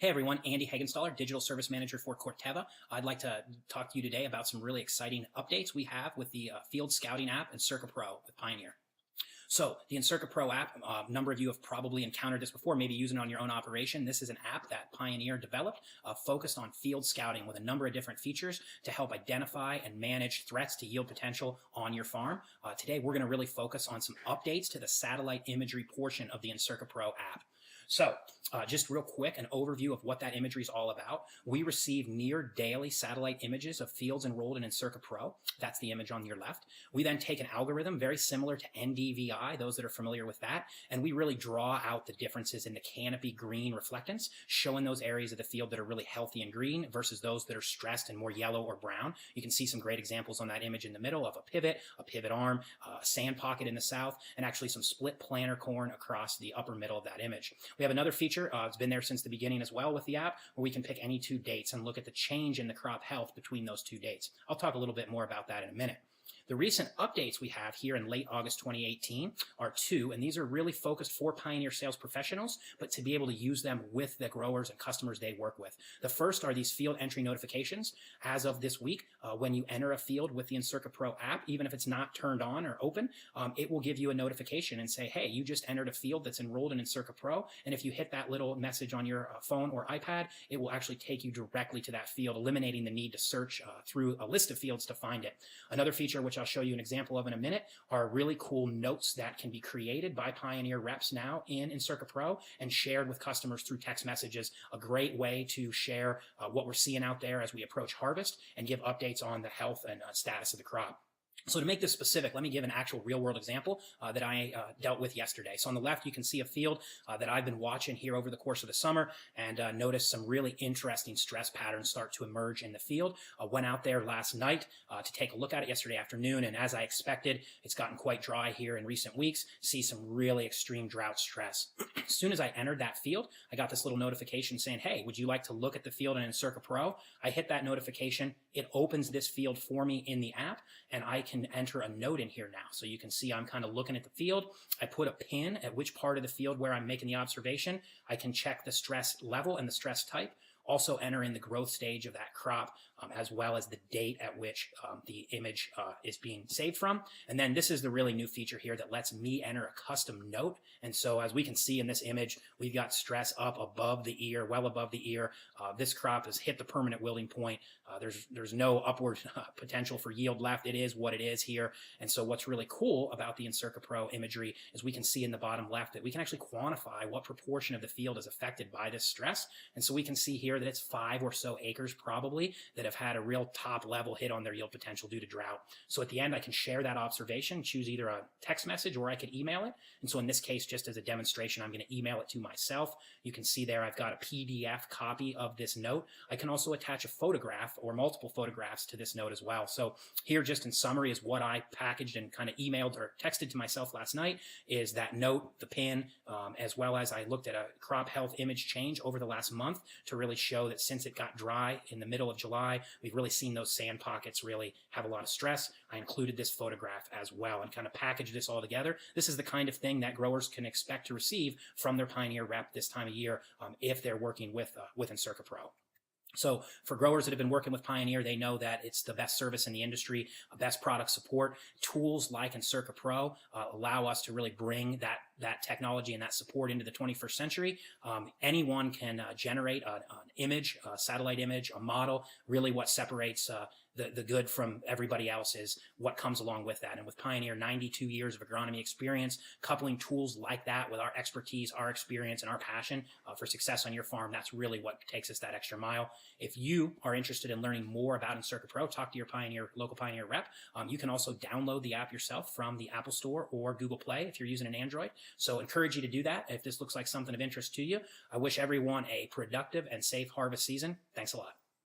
Hey everyone, Andy Hagenstaller, Digital Service Manager for Corteva. I'd like to talk to you today about some really exciting updates we have with the Field Scouting app Encirca Pro with Pioneer. So the Encirca Pro app, a number of you have probably encountered this before, maybe using it on your own operation. This is an app that Pioneer developed focused on field scouting with a number of different features to help identify and manage threats to yield potential on your farm. Today, we're going to really focus on some updates to the satellite imagery portion of the Encirca Pro app. So just real quick, an overview of what that imagery is all about. We receive near daily satellite images of fields enrolled in Encirca Pro. That's the image on your left. We then take an algorithm very similar to NDVI, those that are familiar with that, and we really draw out the differences in the canopy green reflectance, showing those areas of the field that are really healthy and green versus those that are stressed and more yellow or brown. You can see some great examples on that image in the middle of a pivot arm, a sand pocket in the south, and actually some split planter corn across the upper middle of that image. We have another feature, it's been there since the beginning as well with the app, where we can pick any two dates and look at the change in the crop health between those two dates. I'll talk a little bit more about that in a minute. The recent updates we have here in late August 2018 are two, and these are really focused for Pioneer sales professionals, but to be able to use them with the growers and customers they work with. The first are these field entry notifications. As of this week, when you enter a field with the Encirca Pro app, even if it's not turned on or open, it will give you a notification and say, hey, you just entered a field that's enrolled in Encirca Pro, and if you hit that little message on your phone or iPad, it will actually take you directly to that field, eliminating the need to search through a list of fields to find it. Another feature, which I'll show you an example of in a minute, are really cool notes that can be created by Pioneer reps now in Encirca Pro and shared with customers through text messages. A great way to share what we're seeing out there as we approach harvest and give updates on the health and status of the crop. So to make this specific, let me give an actual real-world example that I dealt with yesterday. So on the left, you can see a field that I've been watching here over the course of the summer and noticed some really interesting stress patterns start to emerge in the field. Went out there last night to take a look at it yesterday afternoon, and as I expected, it's gotten quite dry here in recent weeks. See some really extreme drought stress. As soon as I entered that field, I got this little notification saying, hey, would you like to look at the field in Encirca Pro? I hit that notification. It opens this field for me in the app, and I can enter a note in here now. So you can see I'm kind of looking at the field. I put a pin at which part of the field where I'm making the observation. I can check the stress level and the stress type. Also enter in the growth stage of that crop, as well as the date at which the image is being saved from. And then this is the really new feature here that lets me enter a custom note. And so as we can see in this image, we've got stress up above the ear, well above the ear. This crop has hit the permanent wilting point. There's no upward potential for yield left. It is what it is here. And so what's really cool about the Encirca Pro imagery is we can see in the bottom left that we can actually quantify what proportion of the field is affected by this stress. And so we can see here that it's 5 or so acres probably that have had a real top level hit on their yield potential due to drought. So at the end, I can share that observation, choose either a text message or I could email it. And so in this case, just as a demonstration, I'm going to email it to myself. You can see there I've got a PDF copy of this note. I can also attach a photograph or multiple photographs to this note as well. So here, just in summary, is what I packaged and kind of emailed or texted to myself last night is that note, the pin, as well as I looked at a crop health image change over the last month to really show that since it got dry in the middle of July, we've really seen those sand pockets really have a lot of stress. I included this photograph as well and kind of packaged this all together. This is the kind of thing that growers can expect to receive from their Pioneer rep this time of year if they're working with Encirca Pro. So for growers that have been working with Pioneer, they know that it's the best service in the industry, best product support. Tools like Encirca Pro allow us to really bring that technology and that support into the 21st century. Anyone can generate an image, a satellite image, a model. Really what separates the good from everybody else is what comes along with that. And with Pioneer, 92 years of agronomy experience, coupling tools like that with our expertise, our experience, and our passion for success on your farm, that's really what takes us that extra mile. If you are interested in learning more about Encirca Pro, talk to your local Pioneer rep. You can also download the app yourself from the Apple Store or Google Play if you're using an Android. So encourage you to do that if this looks like something of interest to you. I wish everyone a productive and safe harvest season. Thanks a lot.